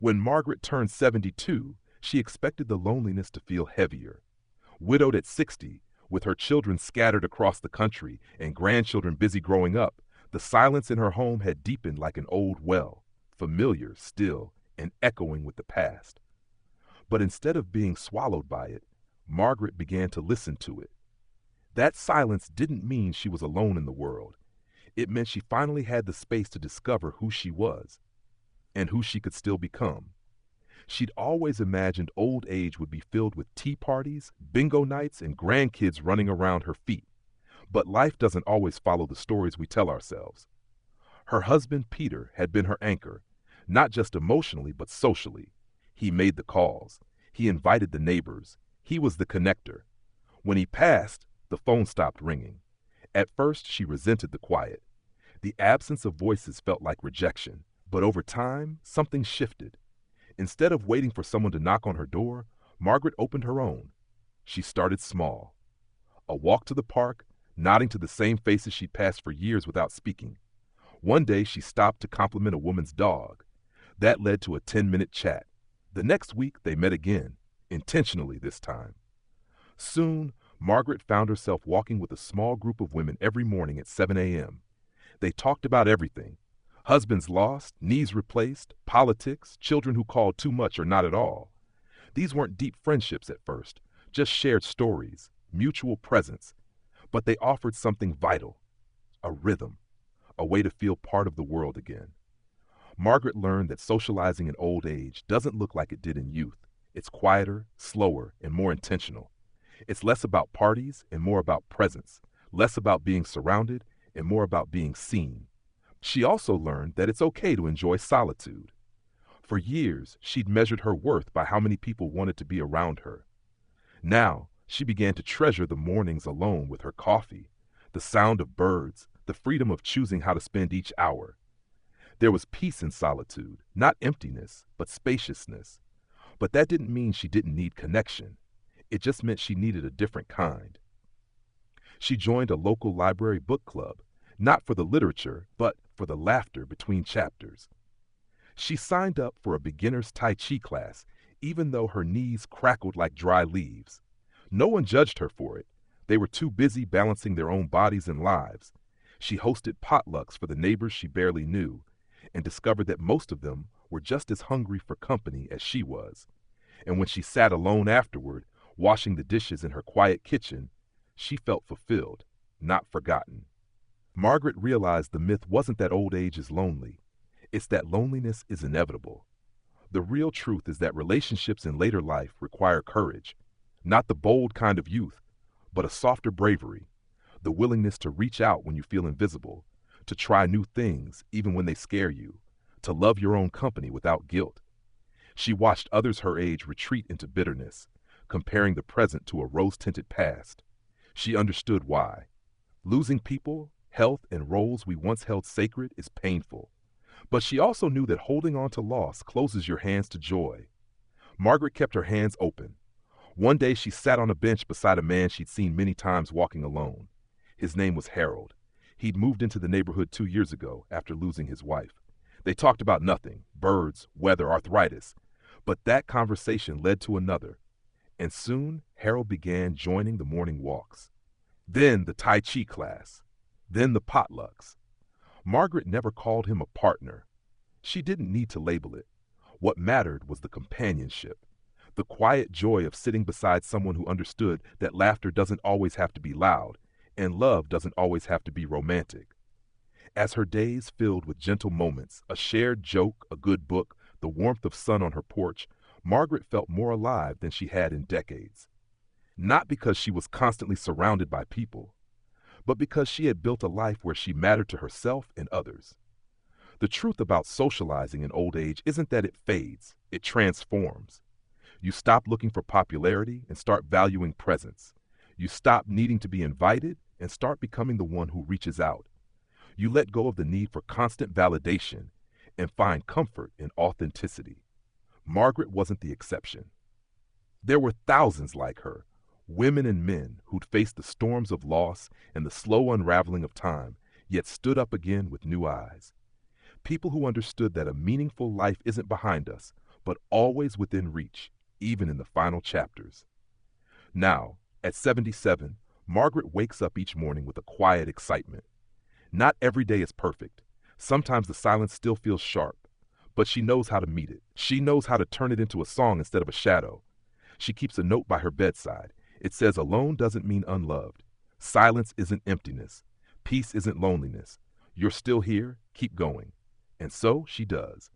When Margaret turned 72, she expected the loneliness to feel heavier. Widowed at 60, with her children scattered across the country and grandchildren busy growing up, the silence in her home had deepened like an old well, familiar still and echoing with the past. But instead of being swallowed by it, Margaret began to listen to it. That silence didn't mean she was alone in the world. It meant she finally had the space to discover who she was and who she could still become. She'd always imagined old age would be filled with tea parties, bingo nights, and grandkids running around her feet. But life doesn't always follow the stories we tell ourselves. Her husband, Peter, had been her anchor, not just emotionally, but socially. He made the calls. He invited the neighbors. He was the connector. When he passed, the phone stopped ringing. At first, she resented the quiet. The absence of voices felt like rejection. But over time, something shifted. Instead of waiting for someone to knock on her door, Margaret opened her own. She started small. A walk to the park, nodding to the same faces she'd passed for years without speaking. One day, she stopped to compliment a woman's dog. That led to a 10-minute chat. The next week, they met again, intentionally this time. Soon, Margaret found herself walking with a small group of women every morning at 7 a.m. They talked about everything. Husbands lost, knees replaced, politics, children who called too much or not at all. These weren't deep friendships at first, just shared stories, mutual presence. But they offered something vital, a rhythm, a way to feel part of the world again. Margaret learned that socializing in old age doesn't look like it did in youth. It's quieter, slower, and more intentional. It's less about parties and more about presence, less about being surrounded and more about being seen. She also learned that it's okay to enjoy solitude. For years, she'd measured her worth by how many people wanted to be around her. Now, she began to treasure the mornings alone with her coffee, the sound of birds, the freedom of choosing how to spend each hour. There was peace in solitude, not emptiness, but spaciousness. But that didn't mean she didn't need connection. It just meant she needed a different kind. She joined a local library book club, not for the literature, but for the laughter between chapters. She signed up for a beginner's Tai Chi class, even though her knees crackled like dry leaves. No one judged her for it. They were too busy balancing their own bodies and lives. She hosted potlucks for the neighbors she barely knew, and discovered that most of them were just as hungry for company as she was. And when she sat alone afterward, washing the dishes in her quiet kitchen, she felt fulfilled, not forgotten. Margaret realized the myth wasn't that old age is lonely. It's that loneliness is inevitable. The real truth is that relationships in later life require courage, not the bold kind of youth, but a softer bravery, the willingness to reach out when you feel invisible, to try new things even when they scare you, to love your own company without guilt. She watched others her age retreat into bitterness, comparing the present to a rose-tinted past. She understood why. Losing people, health, and roles we once held sacred is painful. But she also knew that holding on to loss closes your hands to joy. Margaret kept her hands open. One day she sat on a bench beside a man she'd seen many times walking alone. His name was Harold. He'd moved into the neighborhood 2 years ago after losing his wife. They talked about nothing, birds, weather, arthritis. But that conversation led to another. And soon, Harold began joining the morning walks. Then the Tai Chi class. Then the potlucks. Margaret never called him a partner. She didn't need to label it. What mattered was the companionship, the quiet joy of sitting beside someone who understood that laughter doesn't always have to be loud, and love doesn't always have to be romantic. As her days filled with gentle moments, a shared joke, a good book, the warmth of sun on her porch, Margaret felt more alive than she had in decades. Not because she was constantly surrounded by people, but because she had built a life where she mattered to herself and others. The truth about socializing in old age isn't that it fades, it transforms. You stop looking for popularity and start valuing presence. You stop needing to be invited and start becoming the one who reaches out. You let go of the need for constant validation and find comfort in authenticity. Margaret wasn't the exception. There were thousands like her, women and men who'd faced the storms of loss and the slow unraveling of time, yet stood up again with new eyes. People who understood that a meaningful life isn't behind us, but always within reach, even in the final chapters. Now, at 77, Margaret wakes up each morning with a quiet excitement. Not every day is perfect. Sometimes the silence still feels sharp, but she knows how to meet it. She knows how to turn it into a song instead of a shadow. She keeps a note by her bedside. It says, "Alone doesn't mean unloved. Silence isn't emptiness. Peace isn't loneliness. You're still here. Keep going." And so she does.